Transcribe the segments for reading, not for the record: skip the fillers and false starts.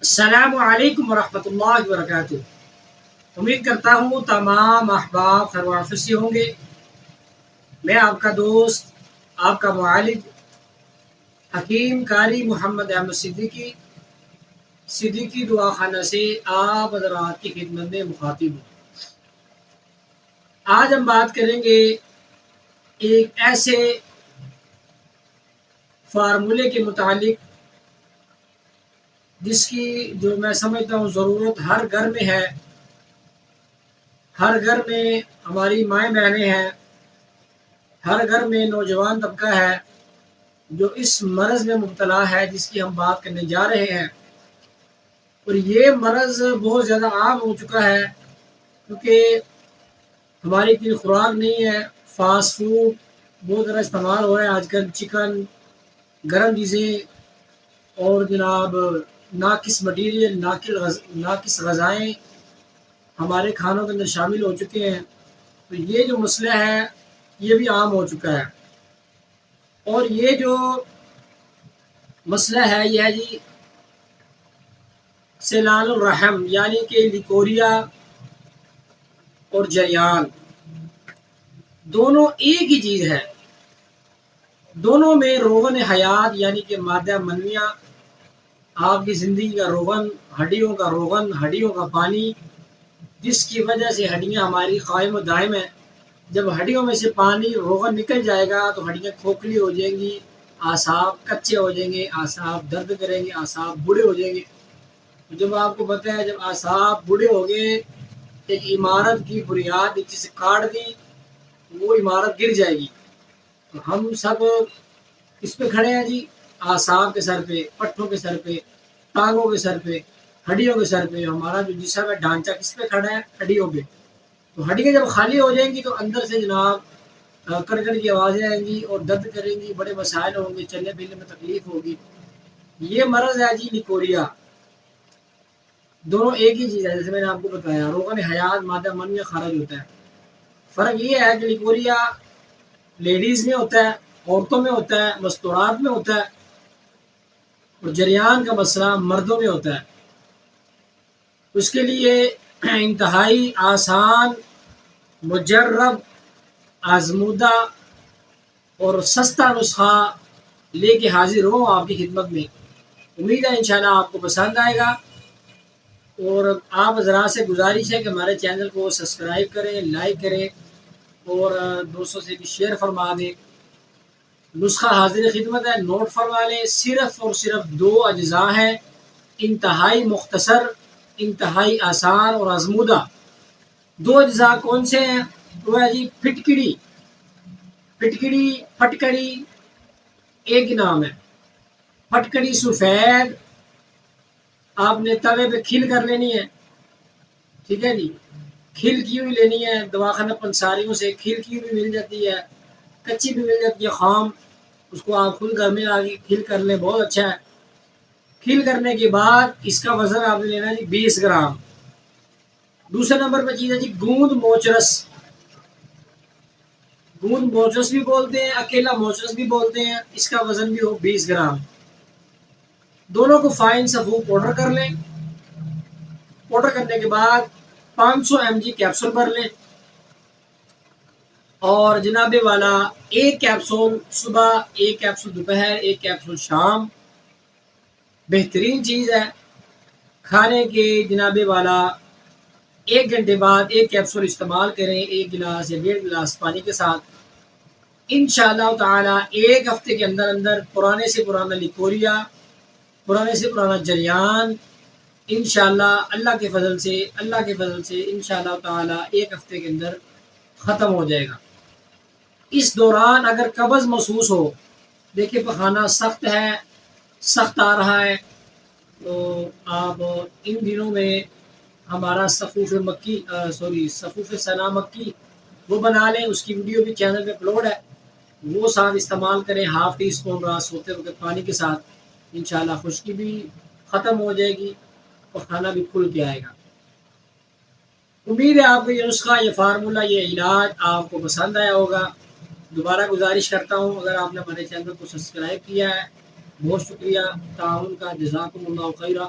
السلام علیکم ورحمۃ اللہ وبرکاتہ۔ امید کرتا ہوں تمام احباب خیر و عافیت سے ہوں گے۔ میں آپ کا دوست، آپ کا معالج حکیم قاری محمد احمد صدیقی دعا خانہ سے آپ حضرات کی خدمت میں مخاطب ہوں۔ آج ہم بات کریں گے ایک ایسے فارمولے کے متعلق جس کی جو میں سمجھتا ہوں ضرورت ہر گھر میں ہے۔ ہر گھر میں ہماری مائیں بہنیں ہیں، ہر گھر میں نوجوان طبقہ ہے جو اس مرض میں مبتلا ہے جس کی ہم بات کرنے جا رہے ہیں۔ اور یہ مرض بہت زیادہ عام ہو چکا ہے کیونکہ ہماری اتنی خوراک نہیں ہے، فاسٹ فوڈ بہت زیادہ استعمال ہو رہا ہے آج کل، چکن، گرم چیزیں اور جناب ناقص مٹیریل، ناقص غذائیں ہمارے کھانوں کے اندر شامل ہو چکے ہیں۔ تو یہ جو مسئلہ ہے یہ بھی عام ہو چکا ہے، اور یہ جو مسئلہ ہے یہ ہے جی سیلان الرحم، یعنی کہ لیکوریا اور جریان دونوں ایک ہی چیز ہے۔ دونوں میں روغن حیات یعنی کہ مادہ منویہ، آپ کی زندگی کا روغن، ہڈیوں کا روغن، ہڈیوں کا پانی، جس کی وجہ سے ہڈیاں ہماری قائم و دائم ہیں۔ جب ہڈیوں میں سے پانی روغن نکل جائے گا تو ہڈیاں کھوکھلی ہو جائیں گی، اعصاب کچے ہو جائیں گے، اعصاب درد کریں گے، اعصاب بوڑھے ہو جائیں گے۔ جب آپ کو پتہ ہے جب اعصاب بوڑھے ہو گئے، ایک عمارت کی بنیاد نیچے سے کاٹ دی، وہ عمارت گر جائے گی۔ تو ہم سب کس پہ کھڑے ہیں جی؟ اعصاب کے سر پہ، پٹھوں کے سر پہ، ٹانگوں کے سر پہ، ہڈیوں کے سر پہ۔ ہمارا جو جسم ہے ڈھانچہ کس پہ کھڑا ہے؟ ہڈیوں پہ۔ تو ہڈیاں جب خالی ہو جائیں گی تو اندر سے جناب کڑکڑ کی آوازیں آئیں گی اور درد کریں گی، بڑے مسائل ہوں گے، چلنے پھرنے میں تکلیف ہوگی۔ یہ مرض ہے جی لیکوریا۔ دونوں ایک ہی چیز ہے، جیسے میں نے آپ کو بتایا، روغن حیات مادہ منویہ خارج ہوتا ہے۔ فرق یہ ہے کہ لیکوریا لیڈیز میں ہوتا ہے، عورتوں میں ہوتا ہے، مستورات میں ہوتا ہے، اور جریان کا مسئلہ مردوں میں ہوتا ہے۔ اس کے لیے انتہائی آسان، مجرب، آزمودہ اور سستا نسخہ لے کے حاضر ہوں آپ کی خدمت میں۔ امید ہے انشاءاللہ آپ کو پسند آئے گا، اور آپ حضرات سے گزارش ہے کہ ہمارے چینل کو سبسکرائب کریں، لائک کریں اور دوستوں سے بھی شیئر فرما دیں۔ نسخہ حاضر خدمت ہے، نوٹ فرما لیں۔ صرف اور صرف 2 اجزاء ہیں، انتہائی مختصر، انتہائی آسان اور آزمودہ۔ 2 اجزاء کون سے ہیں؟ وہ ہے جی پھٹکڑی، پھٹکڑی ایک نام ہے۔ پھٹکڑی سفید آپ نے توے پہ کھل کر لینی ہے، ٹھیک ہے جی، کھل کی ہوئی لینی ہے۔ دواخانہ پنساریوں سے کھل کی ہوئی مل جاتی ہے، کچی بھی مل جاتی ہے خام، اس کو آپ خود گھر میں آگے کھل کر لیں، بہت اچھا ہے۔ کھل کرنے کے بعد اس کا وزن آپ نے لینا ہے جی 20 گرام۔ دوسرے نمبر پہ چیز ہے جی گوند موچرس۔ گوند موچرس بھی بولتے ہیں، اکیلا موچرس بھی بولتے ہیں، اس کا وزن بھی ہو 20 گرام۔ دونوں کو فائن سفو پاؤڈر کر لیں۔ پاؤڈر کرنے کے بعد 500 mg کیپسول بھر لیں، اور جناب والا 1 کیپسول صبح، 1 کیپسول دوپہر، 1 کیپسول شام۔ بہترین چیز ہے۔ کھانے کے جناب والا 1 گھنٹے بعد 1 کیپسول استعمال کریں، 1 گلاس یا 1.5 گلاس پانی کے ساتھ۔ انشاءاللہ تعالی 1 ہفتے کے اندر اندر پرانے سے پرانا لیکوریا، پرانے سے پرانا جریان انشاءاللہ اللہ کے فضل سے انشاءاللہ تعالی 1 ہفتے کے اندر ختم ہو جائے گا۔ اس دوران اگر قبض محسوس ہو، دیکھیں پخانہ سخت ہے، سخت آ رہا ہے، تو آپ ان دنوں میں ہمارا صفوف سنا مکی وہ بنا لیں، اس کی ویڈیو بھی چینل پہ اپلوڈ ہے، وہ ساتھ استعمال کریں، ½ ٹی اسپون رات سوتے وقت پانی کے ساتھ۔ انشاءاللہ خشکی بھی ختم ہو جائے گی اور کھانا بھی کھل کے آئے گا۔ امید ہے آپ کو یہ نسخہ، یہ فارمولہ، یہ علاج آپ کو پسند آیا ہوگا۔ دوبارہ گزارش کرتا ہوں، اگر آپ نے ہمارے چینل کو سبسکرائب کیا ہے، بہت شکریہ تعاون کا، جزاکم اللہ خیرہ۔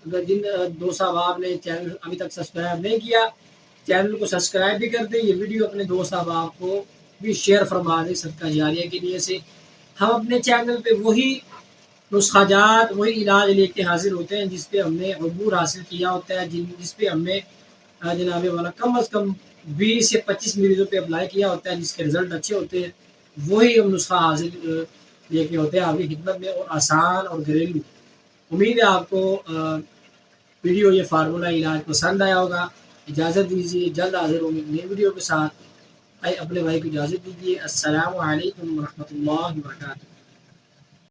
اگر جن دوست صاحب آپ نے چینل ابھی تک سبسکرائب نہیں کیا، چینل کو سبسکرائب بھی کر دیں، یہ ویڈیو اپنے دوست صاحب آپ کو بھی شیئر فرما دیں صدقہ جاریہ کے لیے سے۔ ہم اپنے چینل پہ وہی نسخہ جات، وہی علاج لے کے حاضر ہوتے ہیں جس پہ ہم نے عبور حاصل کیا ہوتا ہے، جس پہ ہم نے جناب والا کم از کم 20 یا 25 مریضوں پہ اپلائی کیا ہوتا ہے، جس کے رزلٹ اچھے ہوتے ہیں، وہی ہم نسخہ حاصل لے کے ہوتے ہیں آپ کی خدمت میں، اور آسان اور گھریلو۔ امید ہے آپ کو ویڈیو یہ فارمولہ علاج پسند آیا ہوگا۔ اجازت دیجیے، جلد حاضر ہوں گے نئی ویڈیو کے ساتھ۔ اپنے بھائی کو اجازت دیجیے۔ السلام علیکم ورحمۃ اللہ وبرکاتہ۔